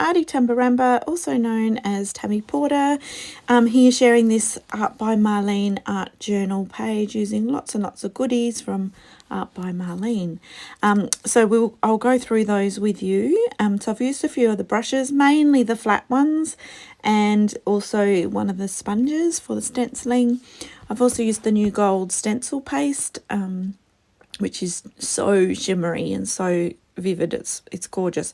Artie Tambarambaa, also known as Tammy Porter. Here sharing this Art by Marlene art journal page using lots and lots of goodies from Art by Marlene. I'll go through those with you. So I've used a few of the brushes, mainly the flat ones, and also one of the sponges for the stenciling. I've also used the new gold stencil paste, which is so shimmery and so vivid. It's gorgeous.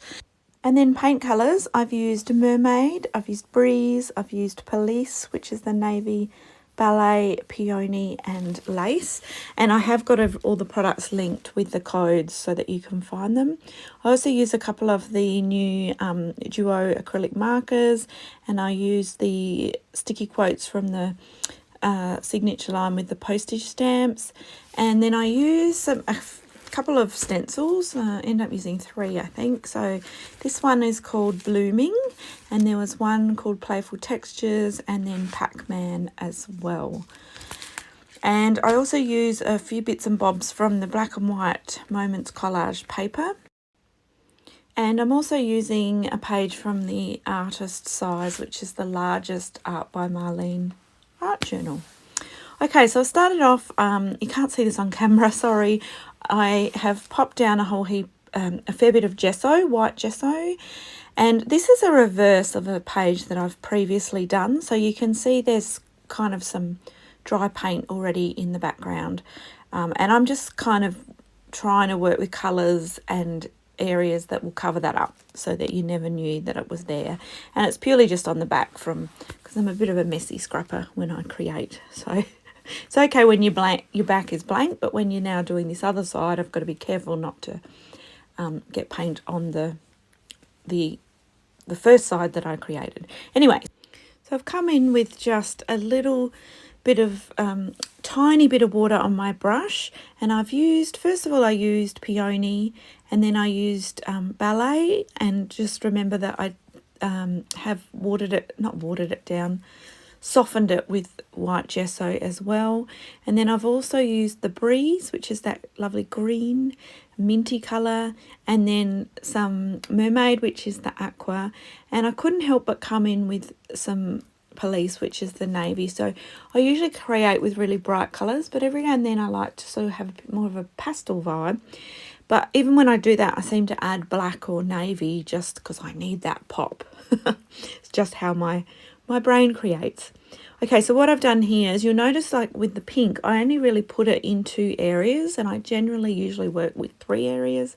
And then paint colours, I've used Mermaid, I've used Breeze, I've used Police, which is the navy, Ballet, Peony and Lace. And I have got all the products linked with the codes so that you can find them. I also use a couple of the new Duo acrylic markers, and I use the sticky quotes from the signature line with the postage stamps. And then I use a couple of stencils. End up using 3, I think. So this one is called Blooming, and there was one called Playful Textures, and then Pacman as well. And I also use a few bits and bobs from the black and white Moments collage paper. And I'm also using a page from the artist size, which is the largest Art by Marlene art journal. Okay, so I started off, you can't see this on camera, sorry. I have popped down a whole heap, a fair bit of gesso, white gesso. And this is a reverse of a page that I've previously done. So you can see there's kind of some dry paint already in the background. And I'm just kind of trying to work with colours and areas that will cover that up so that you never knew that it was there. And it's purely just on the back because I'm a bit of a messy scrapper when I create. So it's okay when your back is blank, but when you're now doing this other side, I've got to be careful not to get paint on the first side that I created. Anyway, so I've come in with just a little bit of tiny bit of water on my brush, and I used Peony, and then I used Ballet, and just remember that I have softened it with white gesso as well. And then I've also used the Breeze, which is that lovely green minty colour, and then some Mermaid, which is the aqua. And I couldn't help but come in with some Police, which is the navy. So I usually create with really bright colours, but every now and then I like to sort of have a bit more of a pastel vibe. But even when I do that, I seem to add black or navy just because I need that pop. It's just how my brain creates. Okay, so what I've done here is you'll notice, like with the pink, I only really put it in 2 areas, and I generally usually work with 3 areas.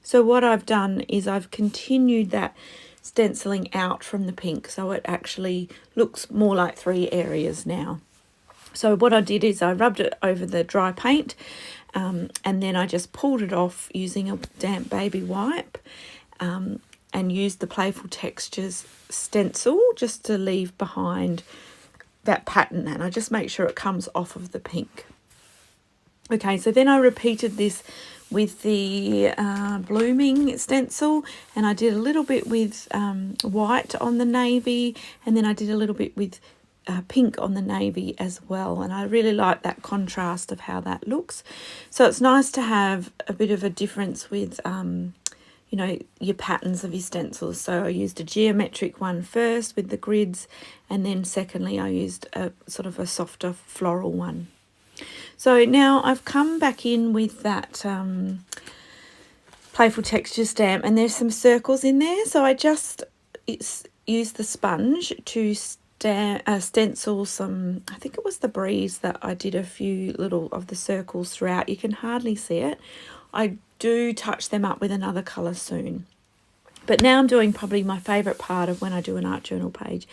So what I've done is I've continued that stenciling out from the pink, so it actually looks more like 3 areas now. So what I did is I rubbed it over the dry paint, and then I just pulled it off using a damp baby wipe, and used the Playful Textures stencil just to leave behind that pattern, and I just make sure it comes off of the pink. Okay, so then I repeated this with the Blooming stencil, and I did a little bit with white on the navy, and then I did a little bit with pink on the navy as well, and I really like that contrast of how that looks. So it's nice to have a bit of a difference with you know, your patterns of your stencils. So I used a geometric one first with the grids, and then secondly I used a sort of a softer floral one. So now I've come back in with that Playful Texture stamp, and there's some circles in there. So I just used the sponge to stencil some, I think it was the Breeze that I did a few little of the circles throughout. You can hardly see it. I do touch them up with another colour soon. But now I'm doing probably my favourite part of when I do an art journal page,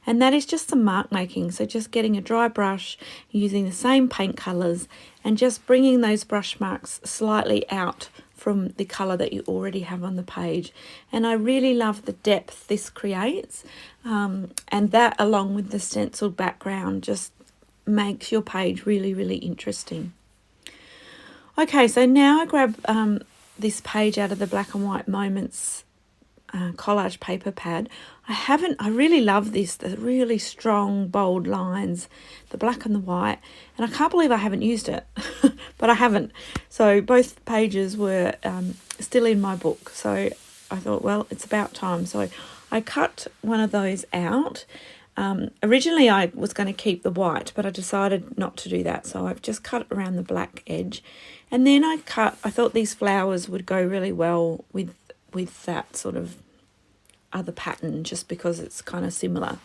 and that is just some mark making. So just getting a dry brush, using the same paint colours, and just bringing those brush marks slightly out from the colour that you already have on the page. And I really love the depth this creates, and that along with the stenciled background just makes your page really, really interesting. Okay, so now I grab this page out of the Black and White Moments collage paper pad. I really love this, the really strong, bold lines, the black and the white, and I can't believe I haven't used it, but I haven't. So both pages were still in my book, so I thought, well, it's about time. So I cut one of those out. Originally I was going to keep the white, but I decided not to do that, so I've just cut around the black edge. And then I thought these flowers would go really well with that sort of other pattern, just because it's kind of similar.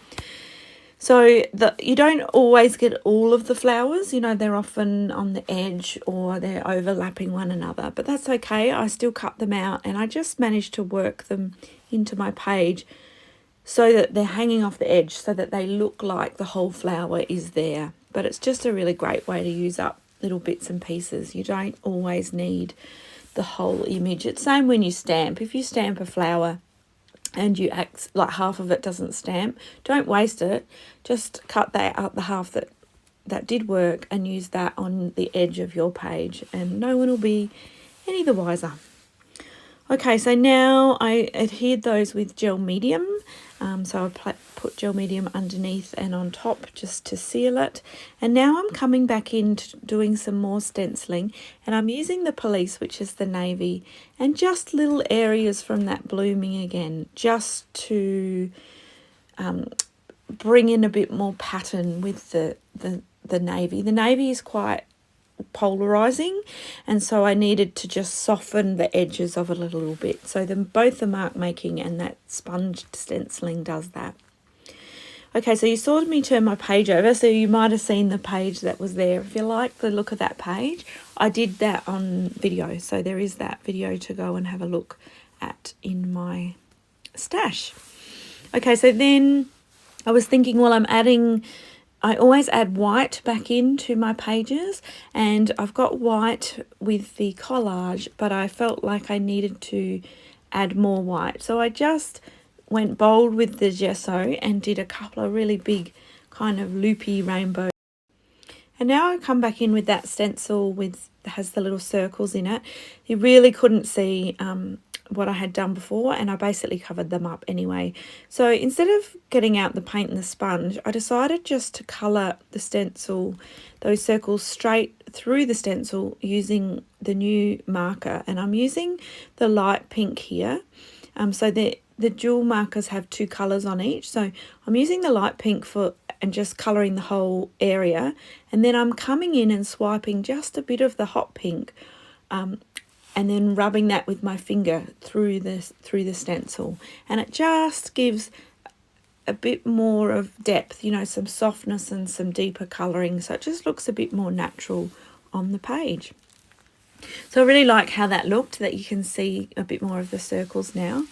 So you don't always get all of the flowers, you know, they're often on the edge or they're overlapping one another, but that's okay. I still cut them out, and I just managed to work them into my page so that they're hanging off the edge, so that they look like the whole flower is there. But it's just a really great way to use up little bits and pieces. You don't always need the whole image. It's same when you stamp. If you stamp a flower and you act like half of it doesn't stamp, don't waste it. Just cut that out, the half that did work, and use that on the edge of your page, and no one will be any the wiser. Okay, so now I adhered those with gel medium. So I put gel medium underneath and on top just to seal it. And now I'm coming back into doing some more stenciling, and I'm using the Police, which is the navy, and just little areas from that blooming again, just to bring in a bit more pattern with the navy. The navy is quite polarizing, and so I needed to just soften the edges of it a little bit. So both the mark making and that sponge stenciling does that. Okay, so you saw me turn my page over, so you might have seen the page that was there. If you like the look of that page, I did that on video, so there is that video to go and have a look at in my stash. Okay, so then I was thinking, well, I always add white back into my pages, and I've got white with the collage, but I felt like I needed to add more white. So I just went bold with the gesso and did a couple of really big kind of loopy rainbow. And now I come back in with that stencil has the little circles in it. You really couldn't see what I had done before, and I basically covered them up anyway. So instead of getting out the paint and the sponge, I decided just to colour the stencil, those circles, straight through the stencil using the new marker. And I'm using the light pink here. So the dual markers have two colours on each. So I'm using the light pink and just colouring the whole area. And then I'm coming in and swiping just a bit of the hot pink, and then rubbing that with my finger through the stencil, and it just gives a bit more of depth, you know, some softness and some deeper colouring, so it just looks a bit more natural on the page. So I really like how that looked, that you can see a bit more of the circles now.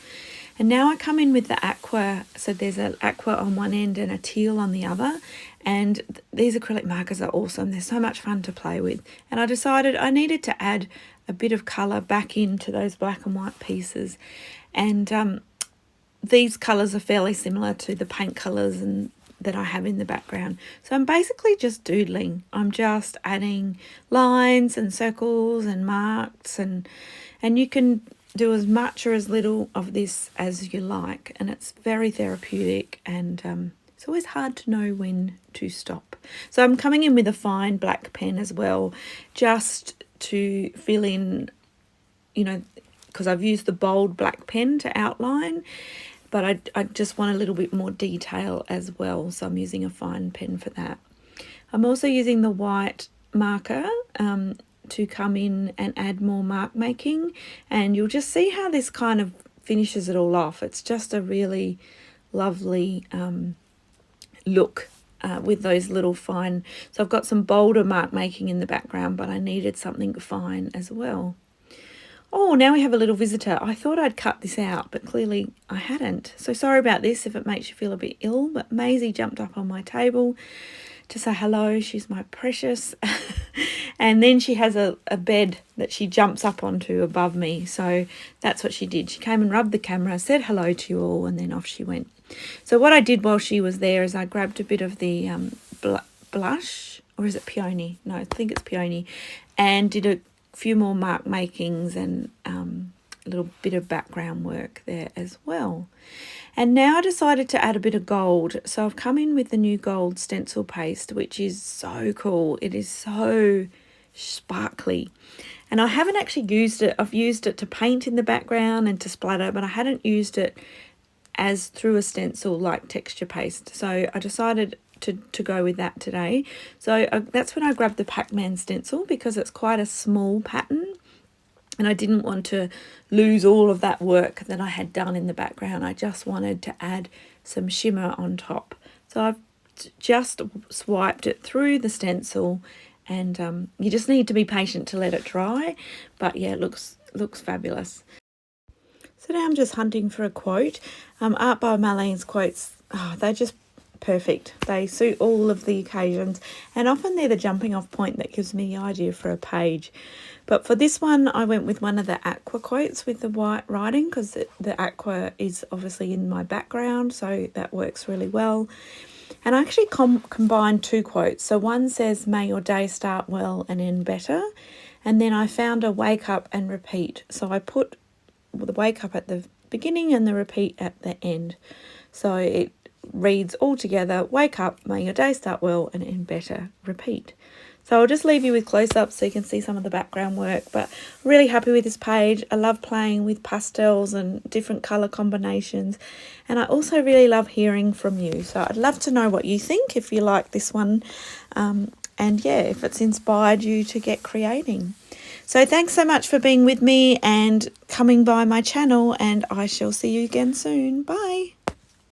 And now I come in with the aqua, so there's an aqua on one end and a teal on the other, and these acrylic markers are awesome. They're so much fun to play with, and I decided I needed to add a bit of colour back into those black and white pieces. And these colours are fairly similar to the paint colours that I have in the background. So I'm basically just doodling. I'm just adding lines and circles and marks, and you can do as much or as little of this as you like, and it's very therapeutic, and it's always hard to know when to stop. So I'm coming in with a fine black pen as well, just to fill in, you know, because I've used the bold black pen to outline, but I just want a little bit more detail as well, so I'm using a fine pen for that. I'm also using the white marker to come in and add more mark making, and you'll just see how this kind of finishes it all off. It's just a really lovely look with those little fine. So I've got some bolder mark making in the background, but I needed something fine as well. Oh, now we have a little visitor. I thought I'd cut this out, but clearly I hadn't. So sorry about this if it makes you feel a bit ill, but Maisie jumped up on my table to say hello. She's my precious. And then she has a bed that she jumps up onto above me. So that's what she did. She came and rubbed the camera, said hello to you all, and then off she went. So what I did while she was there is I grabbed a bit of the blush, or is it Peony? No, I think it's Peony, and did a few more mark makings and a little bit of background work there as well. And now I decided to add a bit of gold. So I've come in with the new gold stencil paste, which is so cool. It is so sparkly. And I haven't actually used it. I've used it to paint in the background and to splatter, but I hadn't used it as through a stencil like texture paste. So I decided to go with that today. So that's when I grabbed the Pacman stencil, because it's quite a small pattern and I didn't want to lose all of that work that I had done in the background. I just wanted to add some shimmer on top. So I've just swiped it through the stencil, and you just need to be patient to let it dry, but yeah, it looks fabulous. So now I'm just hunting for a quote. Art by Marlene's quotes, they're just perfect. They suit all of the occasions, and often they're the jumping off point that gives me the idea for a page. But for this one, I went with one of the aqua quotes with the white writing, because the aqua is obviously in my background, so that works really well. And I actually combined two quotes. So one says, "May your day start well and end better." And then I found a wake up and repeat. So I put the wake up at the beginning and the repeat at the end. So it reads all together: wake up, may your day start well and end better, repeat. So I'll just leave you with close-ups so you can see some of the background work, but really happy with this page. I love playing with pastels and different colour combinations, and I also really love hearing from you. So I'd love to know what you think, if you like this one, and yeah, if it's inspired you to get creating. So thanks so much for being with me and coming by my channel, and I shall see you again soon. Bye.